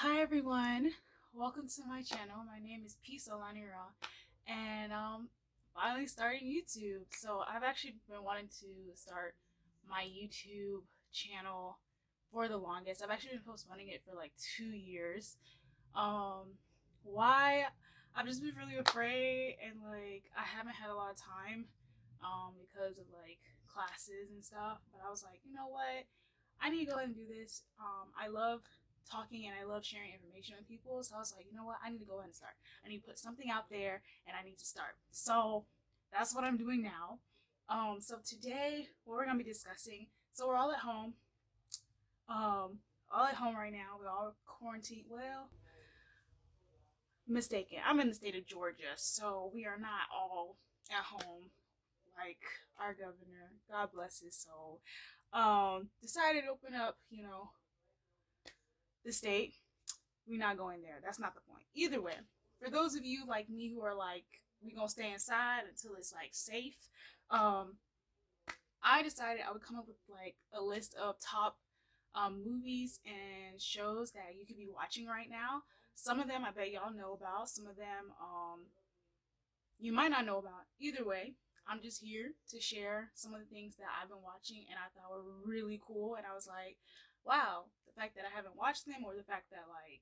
Hi everyone, welcome to my channel. My name is Peace Olanira, and finally starting YouTube. So I've actually been wanting to start my YouTube channel for the longest. I've actually been postponing it for like 2 years. Um, why? I've just been really afraid, and like I haven't had a lot of time because of like classes and stuff. But I was like, you know what? I need to go ahead and do this. I love talking and I love sharing information with people. So I was like, you know what? I need to go ahead and start. I need to put something out there and I need to start. So that's what I'm doing now. So today, what we're gonna be discussing. So we're all at home. Um, all at home right now. We're all quarantined. Well, mistaken. I'm in the state of Georgia, so we are not all at home like our governor. God bless his soul. Decided to open up, the state. We're not going there. That's not the point. Either way, for those of you like me who are like, we gonna stay inside until it's like safe. Um, I decided I would come up with like a list of top movies and shows that you could be watching right now. Some of them I bet y'all know about. Some of them you might not know about. Either way, I'm just here to share some of the things that I've been watching and I thought were really cool. And I was like, wow, the fact that I haven't watched them or the fact that like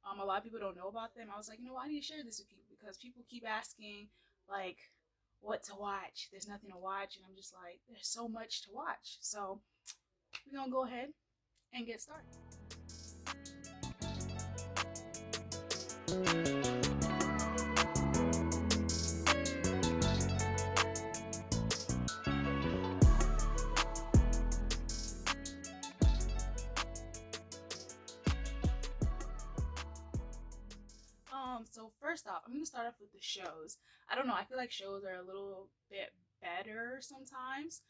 a lot of people don't know about them. I was like, you know what, I need to share this with people because people keep asking like what to watch. There's nothing to watch, and I'm just like, there's so much to watch. So we're gonna go ahead and get started. So first off, I'm gonna start off with the shows. I don't know, I feel like shows are a little bit better sometimes.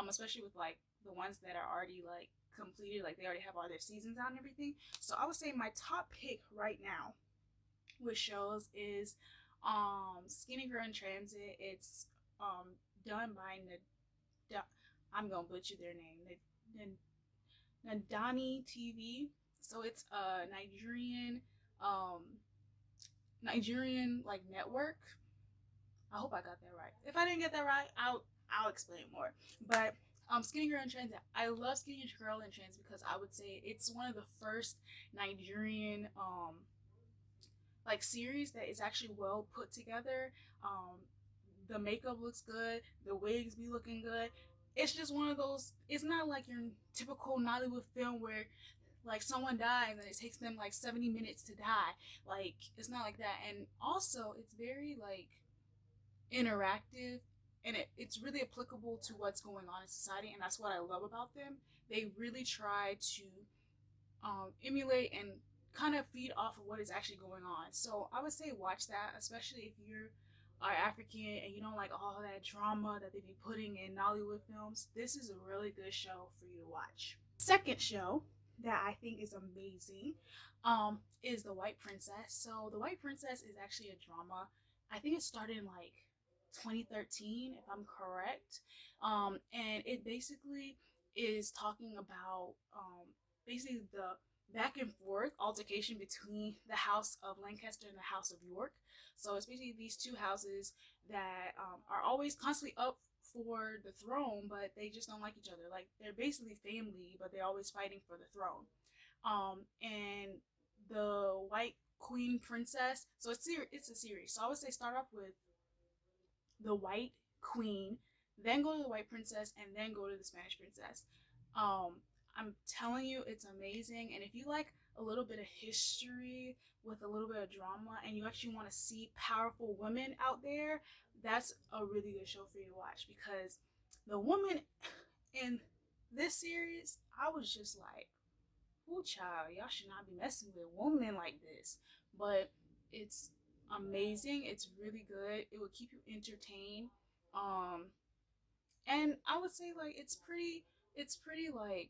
Especially with like the ones that are already like completed, like they already have all their seasons out and everything. So I would say my top pick right now with shows is Skinny Girl in Transit. It's done by I'm gonna butcher their name. Nadani TV. So it's a um Nigerian like network. I hope I got that right. If I didn't get that right, I'll explain more. But Skinny Girl in Transit. I love Skinny Girl in Transit because I would say it's one of the first Nigerian like series that is actually well put together. The makeup looks good, the wigs be looking good. It's just one of those. It's not like your typical Nollywood film where like someone dies and it takes them like 70 minutes to die. Like it's not like that. And also, it's very like interactive and it's really applicable to what's going on in society, and that's what I love about them. They really try to emulate and kind of feed off of what is actually going on. So I would say watch that, especially if you are African and you don't like all that drama that they be putting in Nollywood films. This is a really good show for you to watch. Second show that I think is amazing is The White Princess. So The White Princess is actually a drama. I think it started in like 2013, if I'm correct. And it basically is talking about basically the back and forth altercation between the House of Lancaster and the House of York. So it's basically these two houses that are always constantly up for the throne, but they just don't like each other. Like they're basically family, but they're always fighting for the throne. And the White Queen Princess. So it's a series. So I would say start off with the White Queen, then go to the White Princess, and then go to the Spanish Princess. I'm telling you, it's amazing. And if you like a little bit of history with a little bit of drama, and you actually want to see powerful women out there, that's a really good show for you to watch because the woman in this series, I was just like, "Ooh, child, y'all should not be messing with women like this." But it's amazing. It's really good. It will keep you entertained. Um, and I would say like it's pretty like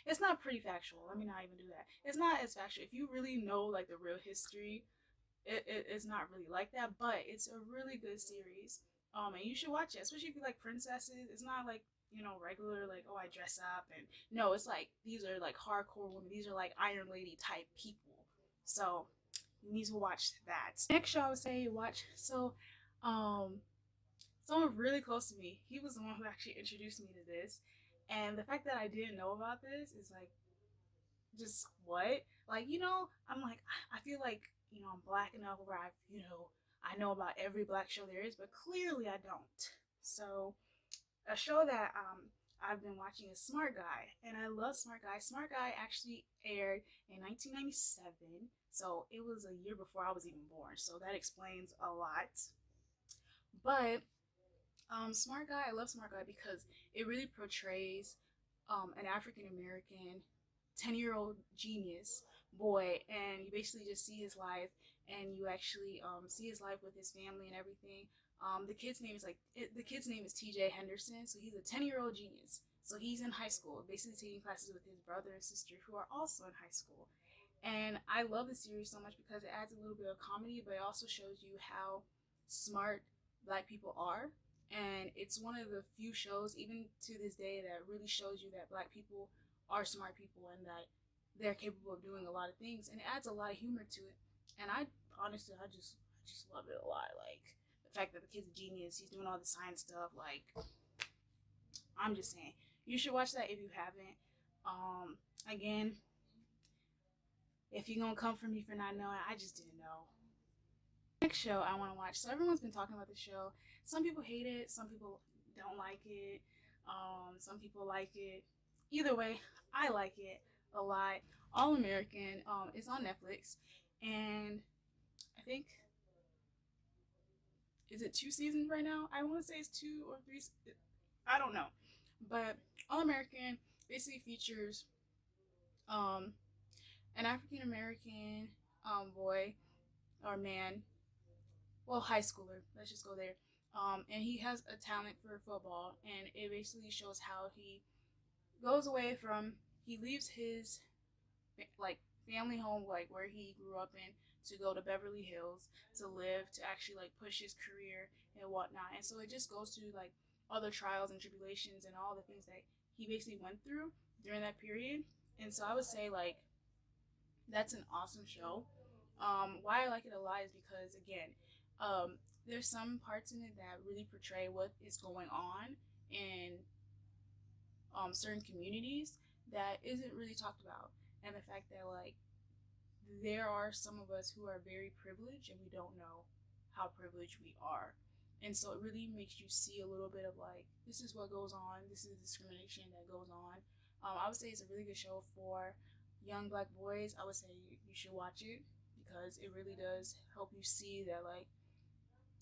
it's not pretty factual. Let me not even do that. It's not as factual. If you really know like the real history, it's not really like that. But it's a really good series. And you should watch it, especially if you like princesses. It's not like regular, like, oh, I dress up. And no, it's like these are like hardcore women. These are like Iron Lady type people. So you need to watch that. Next show I would say watch. So, um, someone really close to me, he was the one who actually introduced me to this. And the fact that I didn't know about this is like, just what? Like, I'm like, I feel like, I'm black enough where I know about every black show there is, but clearly I don't. So, a show that I've been watching is Smart Guy, and I love Smart Guy. Smart Guy actually aired in 1997, so it was a year before I was even born. So that explains a lot. But Smart Guy, I love Smart Guy because it really portrays an African American 10-year-old genius boy, and you basically just see his life, and you actually see his life with his family and everything. The kid's name is TJ Henderson, so he's a 10-year-old genius. So he's in high school, basically taking classes with his brother and sister who are also in high school. And I love the series so much because it adds a little bit of comedy, but it also shows you how smart black people are. And it's one of the few shows, even to this day, that really shows you that black people are smart people and that they're capable of doing a lot of things. And it adds a lot of humor to it. And I honestly, I just love it a lot. Like the fact that the kid's a genius, he's doing all the science stuff. Like, I'm just saying, you should watch that if you haven't. Again, if you're gonna come for me for not knowing, I just didn't know. Next show I want to watch. So everyone's been talking about the show. Some people hate it. Some people don't like it. Some people like it. Either way, I like it a lot. All American. It's on Netflix, and I think, is it 2 seasons right now? I want to say it's 2 or 3. I don't know, but All American basically features um an African American boy or man, well, high schooler. Let's just go there. And he has a talent for football, and it basically shows how he goes away from he leaves his like family home, like where he grew up in, to go to Beverly Hills to live, to actually like push his career and whatnot. And so it just goes through like all the trials and tribulations and all the things that he basically went through during that period. And so I would say like that's an awesome show. Why I like it a lot is because again, there's some parts in it that really portray what is going on in certain communities that isn't really talked about, and the fact that like there are some of us who are very privileged and we don't know how privileged we are. And so it really makes you see a little bit of like, this is what goes on, this is discrimination that goes on. I would say it's a really good show for young black boys. I would say you should watch it because it really does help you see that, like,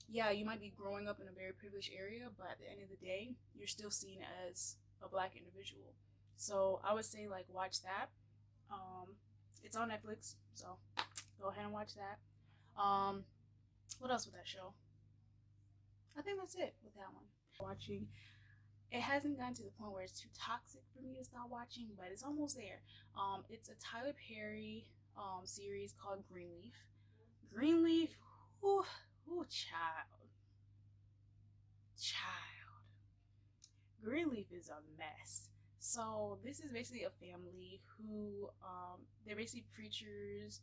yeah, you might be growing up in a very privileged area, but at the end of the day, you're still seen as a black individual. So I would say, like, watch that. Um, it's on Netflix, so go ahead and watch that. Um, what else with that show? I think that's it with that one. Watching, it hasn't gotten to the point where it's too toxic for me to stop watching, but it's almost there. It's a Tyler Perry series called Greenleaf. Greenleaf, ooh, ooh, child. Greenleaf is a mess. So this is basically a family who they're basically preachers,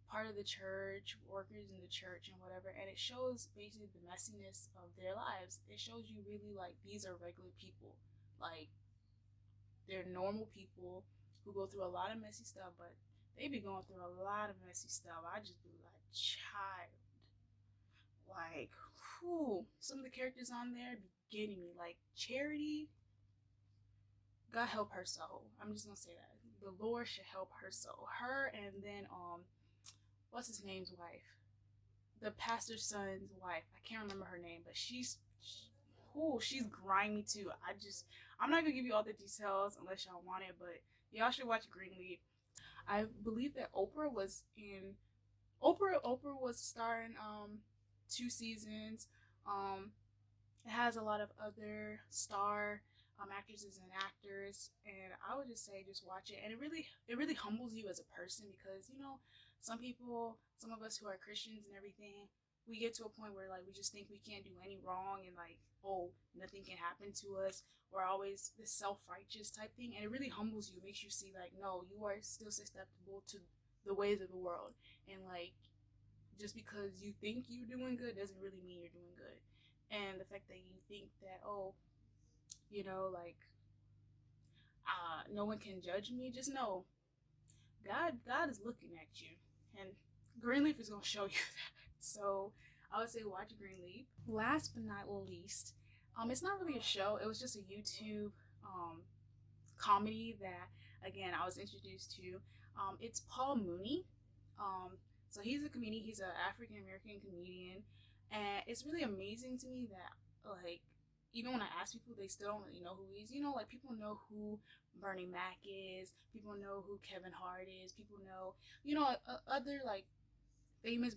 part of the church, workers in the church and whatever, and it shows basically the messiness of their lives. It shows you really like these are regular people. Like they're normal people who go through a lot of messy stuff, but they be going through a lot of messy stuff. I just be like, child. Like, whew, some of the characters on there be getting me. Like Charity, God help her soul. I'm just gonna say that. The Lord should help her soul. Her, and then what's his name's wife? The pastor's son's wife. I can't remember her name, but she's grimy too. I'm not gonna give you all the details unless y'all want it, but y'all should watch Greenleaf. I believe that Oprah was starring 2 seasons. Um it has a lot of other star actresses and actors, and I would just say just watch it. And it really humbles you as a person because some of us who are Christians and everything, we get to a point where like we just think we can't do any wrong, and like, oh, nothing can happen to us. We're always this self-righteous type thing, and it really humbles you, makes you see like, no, you are still susceptible to the ways of the world, and like, just because you think you're doing good doesn't really mean you're doing good. And the fact that you think that, oh, like, no one can judge me, just know God is looking at you, and Greenleaf is gonna show you that. So I would say watch Greenleaf. Last but not least, it's not really a show. It was just a YouTube comedy that, again, I was introduced to. It's Paul Mooney. So he's a comedian. He's an African American comedian, and it's really amazing to me that, like, even when I ask people, they still don't really know who he is. Like, people know who Bernie Mac is. People know who Kevin Hart is. People know, other like famous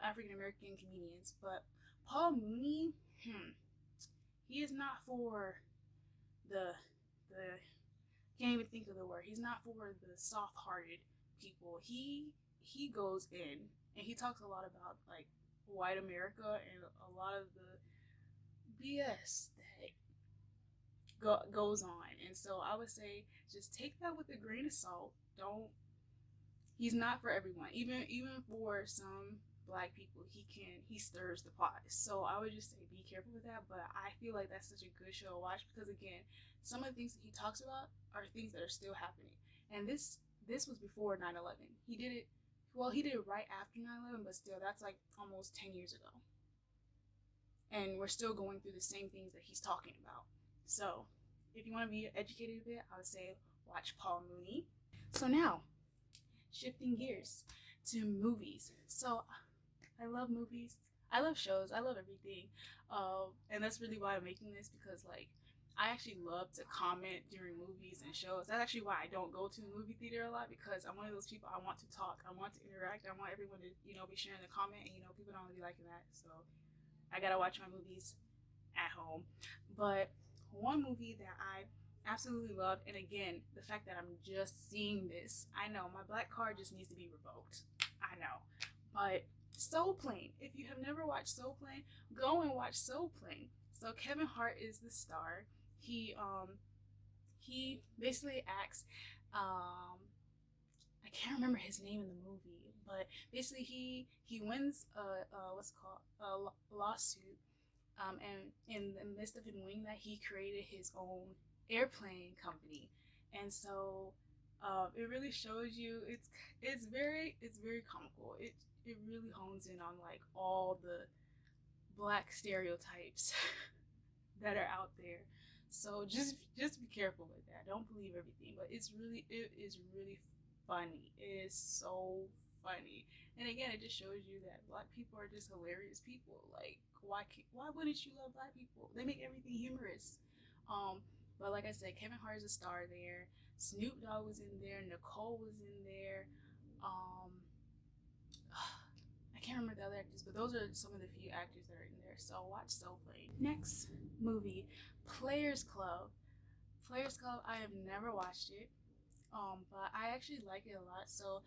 African American comedians. But Paul Mooney, he is not for the can't even think of the word. He's not for the soft-hearted people. He goes in and he talks a lot about like white America and a lot of the BS that goes on. And so I would say just take that with a grain of salt. Don't. He's not for everyone. Even for some Black people, he stirs the pot. So I would just say be careful with that. But I feel like that's such a good show to watch because, again, some of the things that he talks about are things that are still happening. And this was before 9/11. He did it right after 9/11, but still, that's like almost 10 years ago. And we're still going through the same things that he's talking about. So if you want to be educated a bit, I would say watch Paul Mooney. So now, shifting gears to movies. So I love movies. I love shows. I love everything. And that's really why I'm making this, because like I actually love to comment during movies and shows. That's actually why I don't go to the movie theater a lot, because I'm one of those people. I want to talk. I want to interact. I want everyone to, be sharing the comment, and people don't really liking that. So I gotta watch my movies at home. But one movie that I absolutely love, and again, the fact that I'm just seeing this, I know my black card just needs to be revoked. I know. But Soul Plane. If you have never watched Soul Plane, go and watch Soul Plane. So Kevin Hart is the star. He basically acts, I can't remember his name in the movie, but basically he wins a lawsuit, and in the midst of him winning that, he created his own airplane company. And so it really shows you, it's very comical. It really hones in on like all the Black stereotypes that are out there. So just be careful with that. Don't believe everything, but it is really funny. It is so funny. And again, it just shows you that Black people are just hilarious people. Like, why wouldn't you love Black people? They make everything humorous. But like I said, Kevin Hart is a star there. Snoop Dogg was in there. Nicole was in there. I can't remember the other actors, but those are some of the few actors that are in there. So watch Soul Plane. Next movie, Players Club. Players Club, I have never watched it, but I actually like it a lot. So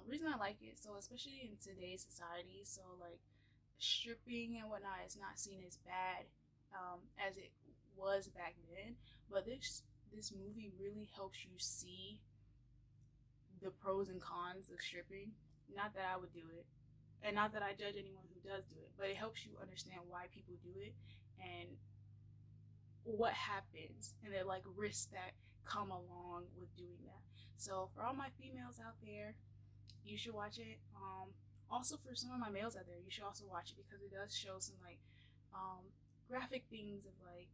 reason I like it, so especially in today's society, so like stripping and whatnot is not seen as bad as it was back then. But this movie really helps you see the pros and cons of stripping. Not that I would do it, and not that I judge anyone who does do it, but it helps you understand why people do it and what happens, and the like risks that come along with doing that. So for all my females out there, you should watch it. Also for some of my males out there, you should also watch it, because it does show some like graphic things of like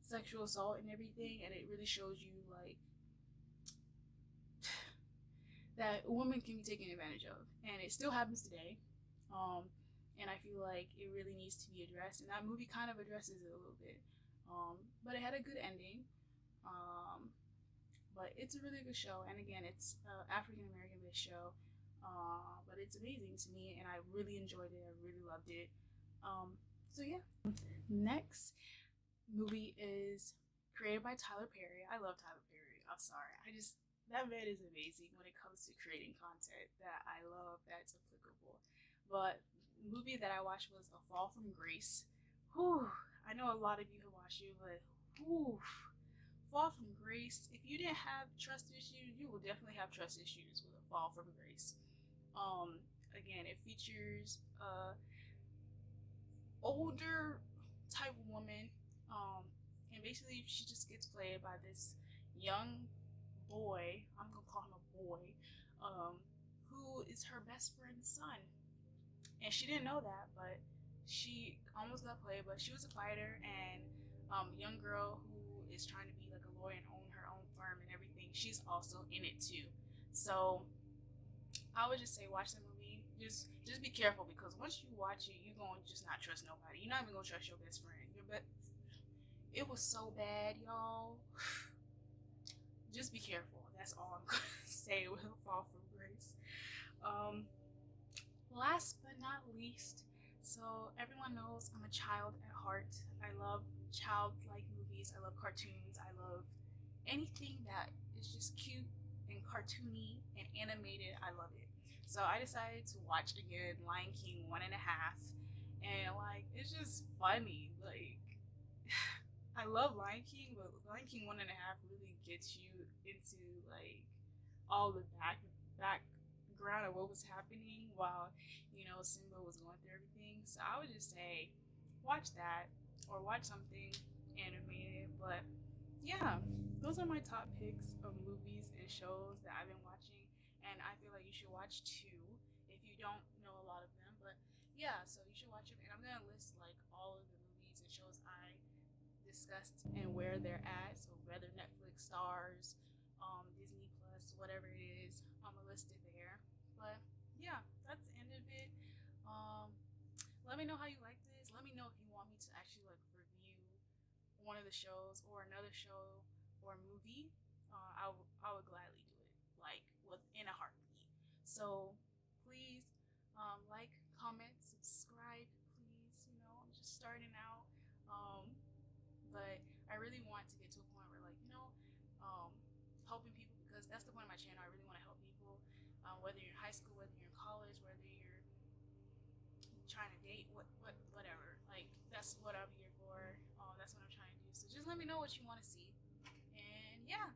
sexual assault and everything, and it really shows you like that women can be taken advantage of, and it still happens today. And I feel like it really needs to be addressed, and that movie kind of addresses it a little bit. But it had a good ending. But it's a really good show, and again, it's an African American based show. But it's amazing to me, and I really enjoyed it. I really loved it. So yeah. Next movie is created by Tyler Perry. I love Tyler Perry. I'm sorry. That man is amazing when it comes to creating content that I love, that's applicable. But movie that I watched was A Fall from Grace. Whew, I know a lot of you have watched it, but whew, Fall from Grace. If you didn't have trust issues, you will definitely have trust issues with A Fall from Grace. Um, Again, it features older type of woman, and basically she just gets played by this young boy. I'm gonna call him a boy, um, who is her best friend's son, and she didn't know that, but she almost got played. But she was a fighter, and a young girl who is trying to be like a lawyer and own her own firm and everything. She's also in it too. So I would just say watch the movie. Just be careful because once you watch it, you're gonna just not trust nobody. You're not even gonna trust your best friend. It was so bad, y'all. Just be careful. That's all I'm gonna say with Fall from Grace. Um, Last but not least, so everyone knows I'm a child at heart. I love childlike movies. I love cartoons. I love anything that is just cute and cartoony and animated. I love it. So I decided to watch again Lion King 1.5, and like it's just funny. Like I love Lion King, but Lion King 1.5 really gets you into like all the background of what was happening while Simba was going through everything. So I would just say watch that or watch something animated. But yeah, those are my top picks of movies and shows that I've been watching, and I feel like you should watch two if you don't know a lot of them. But yeah, so you should watch them, and I'm gonna list like all of the movies and shows I discussed and where they're at. So whether Netflix, Stars, Disney Plus, whatever it is, I'm gonna list it there. But yeah, that's the end of it. Um, Let me know how you like this. Let me know if you want me to actually like review one of the shows or another show or movie. I would gladly do it like within a heartbeat. So please like, comment, subscribe, please. I'm just starting out. Um, but I really want to get to a point where like um, helping people, because that's the point of my channel. I really want to help people, whether you're in high school, whether you're in college, whether you're trying to date, whatever. Like that's what I'm here for. That's what I'm trying to do. So just let me know what you want to see, and yeah.